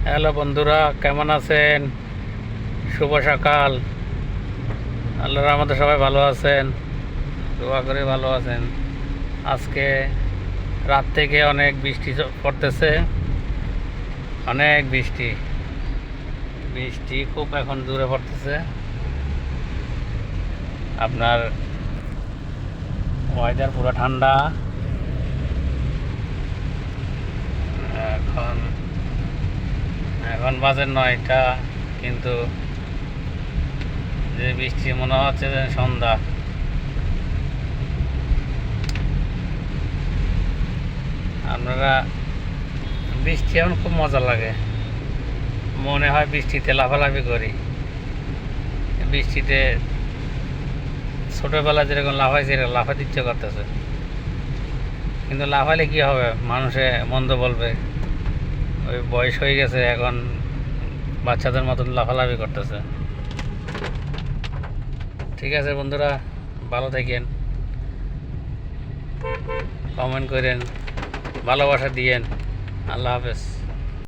Hello বন্ধুরা, কেমন আছেন? শুভ সকাল। আল্লাহর রহমতে সবাই ভালো আছেন, দোয়া করে ভালো আছেন। আজকে রাত থেকে অনেক বৃষ্টি পড়তেছে, অনেক বৃষ্টি বৃষ্টি খুব এখন দূরে পড়তেছে। আপনার ওয়েদার পুরো ঠান্ডা। এখন এখন বাজে 9টা, কিন্তু যে বৃষ্টি মনে হচ্ছে যে সন্ধ্যা। আপনারা বৃষ্টি এখন খুব মজা লাগে, মনে হয় বৃষ্টিতে লাফালাফি করি। বৃষ্টিতে ছোটোবেলা যেরকম লাফাইছে এরকম লাফাতে ইচ্ছে করতেছে, কিন্তু লাফাইলে কী হবে, মানুষে মন্দ বলবে। ওই বয়স হয়ে গেছে, এখন বাচ্চাদের মতন লাফালাফি করতেছে। ঠিক আছে বন্ধুরা, ভালো থাকেন, কমেন্ট করেন, ভালোবাসা দিয়েন। আল্লাহ হাফেজ।